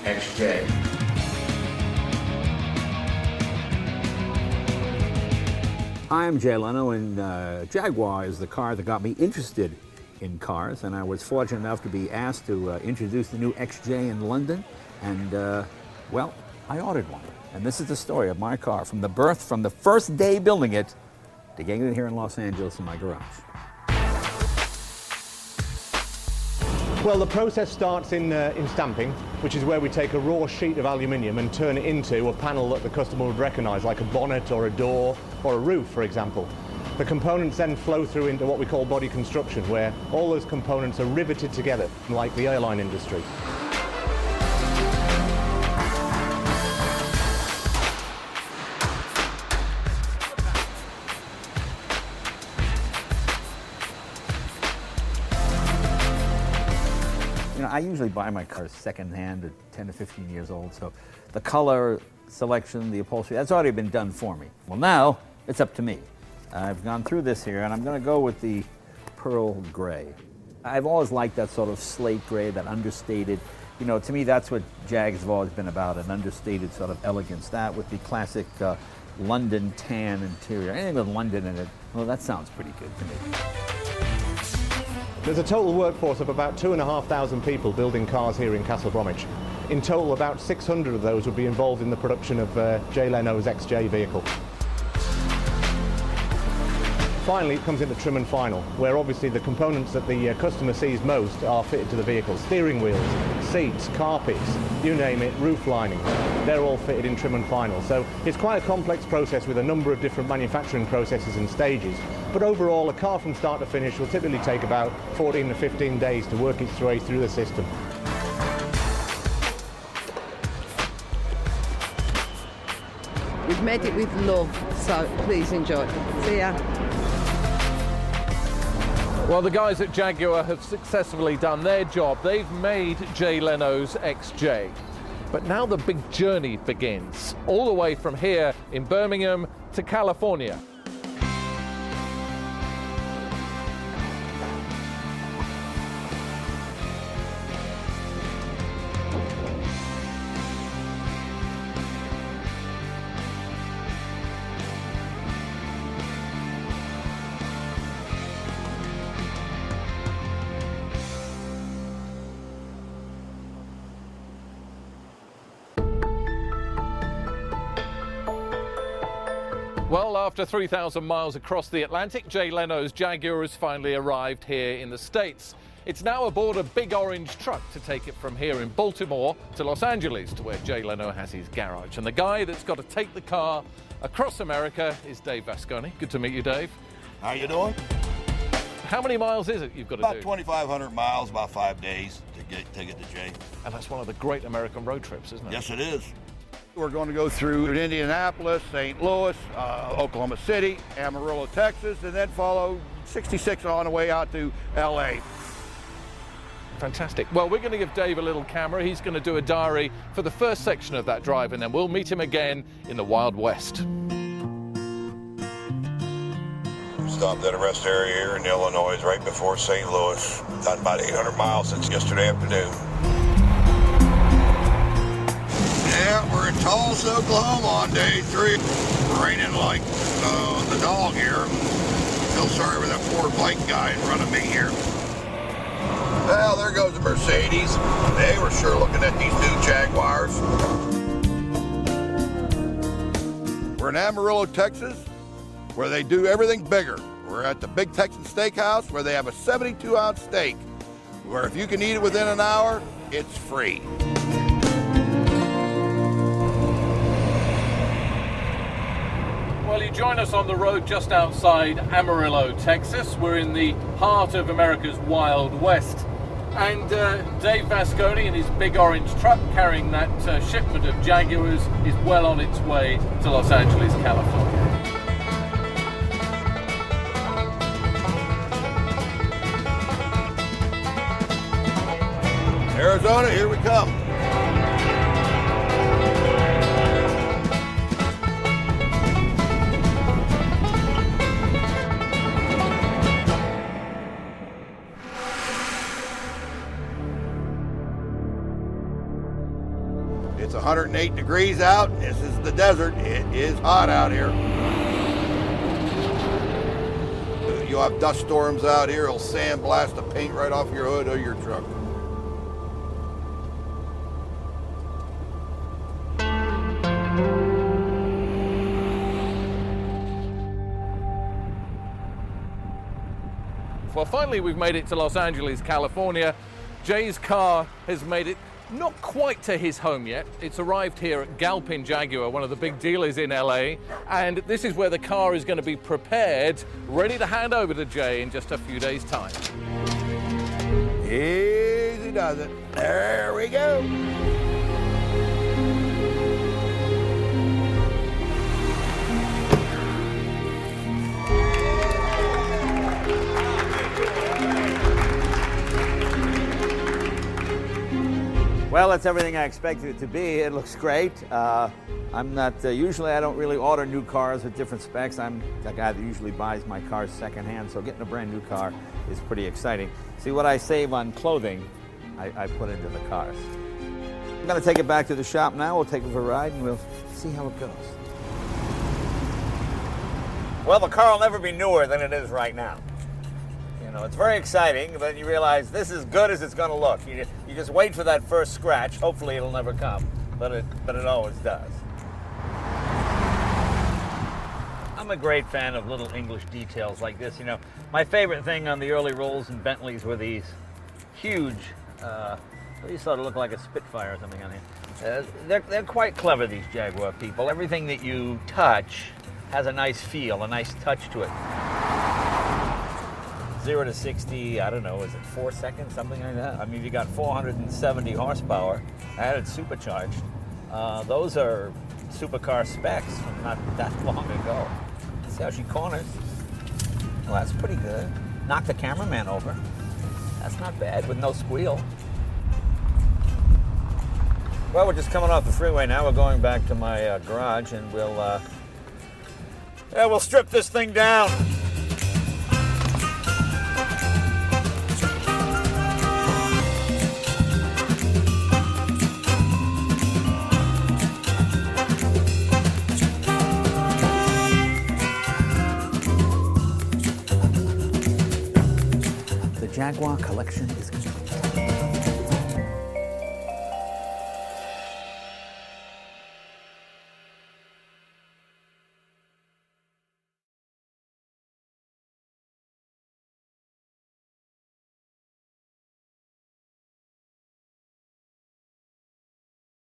XJ. Hi, I'm Jay Leno, and Jaguar is the car that got me interested in cars, and I was fortunate enough to be asked to introduce the new XJ in London, and well, I ordered one. And this is the story of my car, from the first day building it, to getting it here in Los Angeles in my garage. Well, the process starts in stamping, which is where we take a raw sheet of aluminium and turn it into a panel that the customer would recognise, like a bonnet or a door or a roof, for example. The components then flow through into what we call body construction, where all those components are riveted together, like the airline industry. You know, I usually buy my cars secondhand at 10 to 15 years old, so the color selection, the upholstery, that's already been done for me. Well, now it's up to me. I've gone through this here, and I'm going to go with the pearl gray. I've always liked that sort of slate gray, that understated, you know, to me that's what Jags have always been about, an understated sort of elegance. That with the classic London tan interior. Anything with London in it, well, that sounds pretty good to me. There's a total workforce of about 2,500 people building cars here in Castle Bromwich. In total, about 600 of those would be involved in the production of Jay Leno's XJ vehicle. Finally, it comes into trim and final, where obviously the components that the customer sees most are fitted to the vehicle. Steering wheels, seats, carpets, you name it, roof linings, they're all fitted in trim and final. So it's quite a complex process with a number of different manufacturing processes and stages. But overall, a car from start to finish will typically take about 14 to 15 days to work its way through the system. We've made it with love, so please enjoy. See ya. Well, the guys at Jaguar have successfully done their job. They've made Jay Leno's XJ. But now the big journey begins, all the way from here in Birmingham to California. Well, after 3,000 miles across the Atlantic, Jay Leno's Jaguar has finally arrived here in the States. It's now aboard a big orange truck to take it from here in Baltimore to Los Angeles, to where Jay Leno has his garage. And the guy that's got to take the car across America is Dave Vasconi. Good to meet you, Dave. How you doing? How many miles is it you've got to do? About 2,500 miles, about 5 days to take it to Jay. And that's one of the great American road trips, isn't it? Yes, it is. We're going to go through Indianapolis, St. Louis, Oklahoma City, Amarillo, Texas, and then follow 66 on the way out to LA. Fantastic. Well, we're going to give Dave a little camera. He's going to do a diary for the first section of that drive, and then we'll meet him again in the Wild West. Stopped at a rest area here in Illinois, right before St. Louis. Done about 800 miles since yesterday afternoon. Yeah, we're in Tulsa, Oklahoma on day 3. Raining like the dog here. Feel sorry for that poor bike guy in front of me here. Well, there goes the Mercedes. They were sure looking at these new Jaguars. We're in Amarillo, Texas, where they do everything bigger. We're at the Big Texan Steakhouse, where they have a 72-ounce steak, where if you can eat it within an hour, it's free. Well, you join us on the road just outside Amarillo, Texas. We're in the heart of America's Wild West. And Dave Vasconi in his big orange truck carrying that shipment of Jaguars is well on its way to Los Angeles, California. Arizona, here we come. 108 degrees out. This is the desert. It is hot out here. You'll have dust storms out here. It'll sandblast the paint right off your hood of your truck. Well, finally we've made it to Los Angeles, California. Jay's car has made it not quite to his home yet. It's arrived here at Galpin Jaguar, one of the big dealers in LA, and this is where the car is going to be prepared, ready to hand over to Jay in just a few days' time. Easy does it. There we go. Well, that's everything I expected it to be. It looks great. I'm not, usually I don't really order new cars with different specs. I'm the guy that usually buys my cars secondhand, so getting a brand new car is pretty exciting. See, what I save on clothing, I put into the cars. I'm gonna take it back to the shop now. We'll take it for a ride and we'll see how it goes. Well, the car will never be newer than it is right now. You know, it's very exciting, but then you realize this is as good as it's going to look. You just wait for that first scratch. Hopefully it'll never come, but it always does. I'm a great fan of little English details like this. You know, my favorite thing on the early Rolls and Bentleys were these huge, these sort of look like a Spitfire or something on here. They're quite clever, these Jaguar people. Everything that you touch has a nice feel, a nice touch to it. 0 to 60, I don't know, is it 4 seconds, something like that? I mean, you got 470 horsepower, added supercharged. Those are supercar specs from not that long ago. See how she corners? Well, that's pretty good. Knocked the cameraman over. That's not bad, with no squeal. Well, we're just coming off the freeway now. We're going back to my garage, and we'll strip this thing down. The Jaguar collection is complete.